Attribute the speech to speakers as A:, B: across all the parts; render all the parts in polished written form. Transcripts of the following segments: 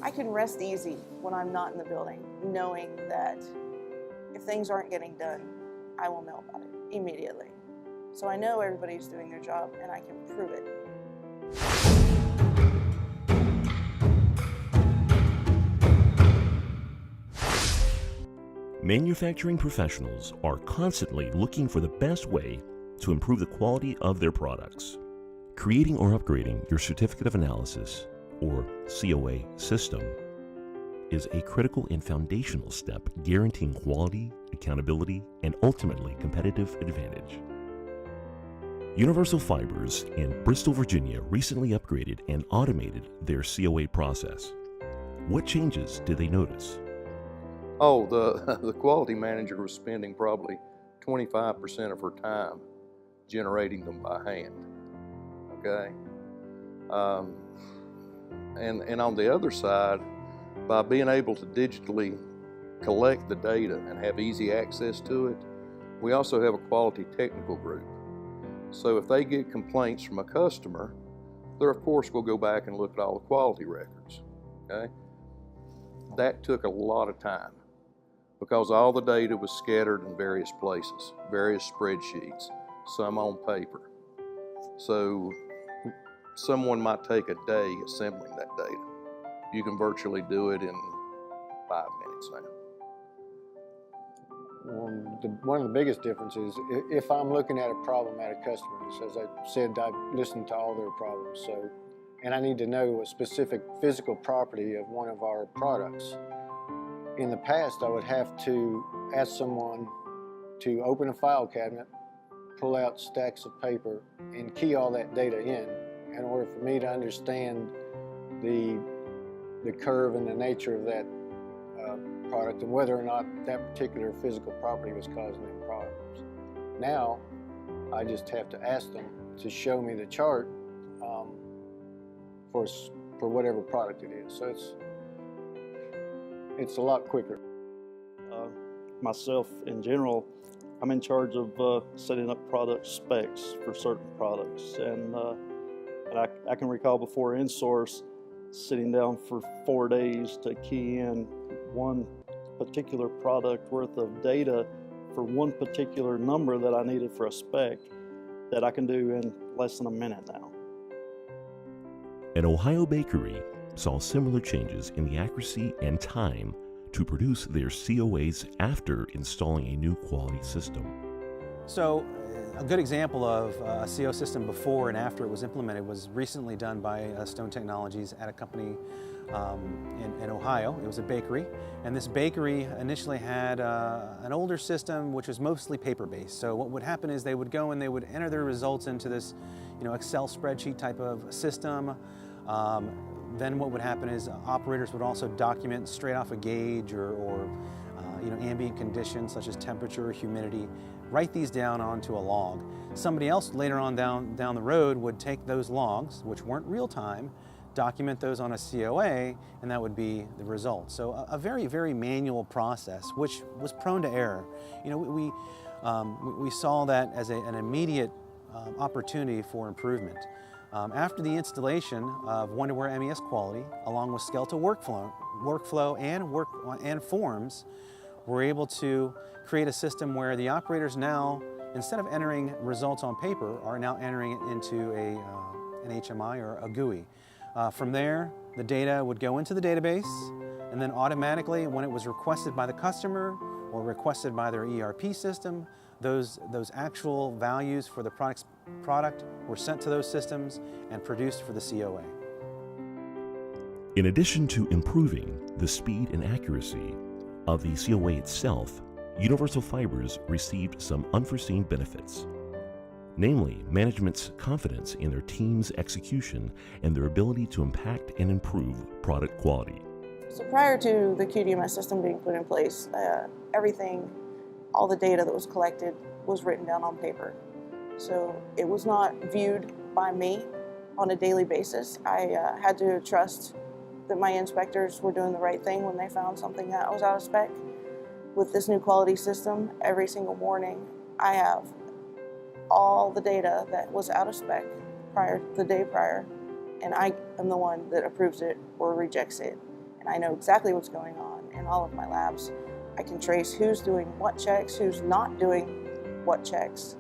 A: I can rest easy when I'm not in the building, knowing that if things aren't getting done, I will know about it immediately. So I know everybody's doing their job and I can prove it.
B: Manufacturing professionals are constantly looking for the best way to improve the quality of their products. Creating or upgrading your certificate of analysis, or COA system, is a critical and foundational step guaranteeing quality, accountability, and ultimately competitive advantage. Universal Fibers in Bristol, Virginia recently upgraded and automated their COA process. What changes did they notice?
C: Oh, the quality manager was spending probably 25% of her time generating them by hand, okay? And on the other side, by being able to digitally collect the data and have easy access to it, we also have a quality technical group. So if they get complaints from a customer, they're of course will go back and look at all the quality records, okay? That took a lot of time because all the data was scattered in various places, various spreadsheets, some on paper. So someone might take a day assembling that data. You can virtually do it in 5 minutes now.
D: One of the biggest differences, if I'm looking at a problem at a customer, as I said, I listen to all their problems, and I need to know a specific physical property of one of our products. In the past, I would have to ask someone to open a file cabinet, pull out stacks of paper, and key all that data in order for me to understand the curve and the nature of that product and whether or not that particular physical property was causing them problems. Now, I just have to ask them to show me the chart for whatever product it is. So it's a lot quicker.
E: Myself, in general, I'm in charge of setting up product specs for certain products, and I can recall before InSource sitting down for 4 days to key in one particular product worth of data for one particular number that I needed for a spec that I can do in less than a minute now.
B: An Ohio bakery saw similar changes in the accuracy and time to produce their COAs after installing a new quality system.
F: So a good example of a CO system before and after it was implemented was recently done by Stone Technologies at a company in Ohio. It was a bakery, and this bakery initially had an older system which was mostly paper-based. So what would happen is they would go and they would enter their results into this Excel spreadsheet type of system. Then what would happen is operators would also document straight off a gauge or ambient conditions such as temperature, humidity, write these down onto a log. Somebody else later on down the road would take those logs, which weren't real time, document those on a COA, and that would be the result. So a very, very manual process, which was prone to error. We saw that as an immediate opportunity for improvement. After the installation of Wonderware MES Quality, along with skeletal workflow and forms, we're able to create a system where the operators now, instead of entering results on paper, are now entering it into an HMI or a GUI. From there, the data would go into the database, and then automatically, when it was requested by the customer or requested by their ERP system, those actual values for the product were sent to those systems and produced for the COA.
B: In addition to improving the speed and accuracy of the COA itself, Universal Fibers received some unforeseen benefits, namely management's confidence in their team's execution and their ability to impact and improve product quality.
A: So prior to the QDMS system being put in place, all the data that was collected was written down on paper. So it was not viewed by me on a daily basis. I had to trust that my inspectors were doing the right thing when they found something that was out of spec. With this new quality system, every single morning I have all the data that was out of spec the day prior, and I am the one that approves it or rejects it. and I know exactly what's going on in all of my labs. I can trace who's doing what checks, who's not doing what checks.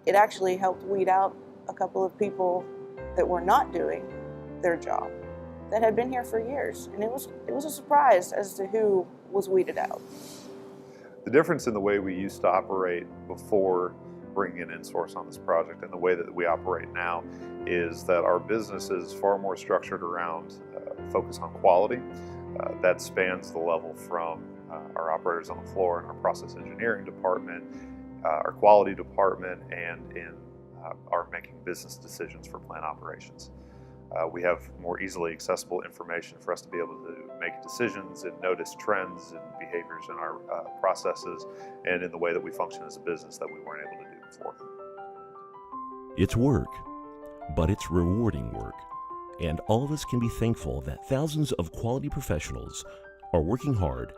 A: It actually helped weed out a couple of people that were not doing their job that had been here for years, and it was a surprise as to who was weeded out.
G: The difference in the way we used to operate before bringing in InSource on this project and the way that we operate now is that our business is far more structured around focus on quality. That spans the level from our operators on the floor and our process engineering department, our quality department, and in our making business decisions for plant operations. We have more easily accessible information for us to be able to make decisions and notice trends and behaviors in our processes and in the way that we function as a business that we weren't able to do before.
B: It's work, but it's rewarding work. And all of us can be thankful that thousands of quality professionals are working hard,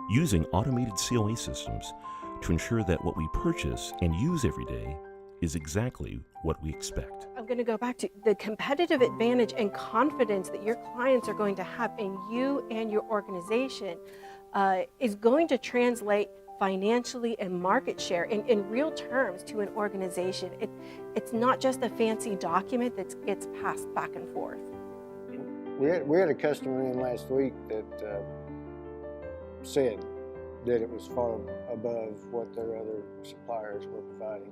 B: using automated COA systems to ensure that what we purchase and use every day is exactly what we expect.
H: I'm going to go back to the competitive advantage and confidence that your clients are going to have in you and your organization is going to translate financially and market share in real terms to an organization. It's not just a fancy document that gets passed back and forth.
D: We had a customer in last week that said that it was far above what their other suppliers were providing.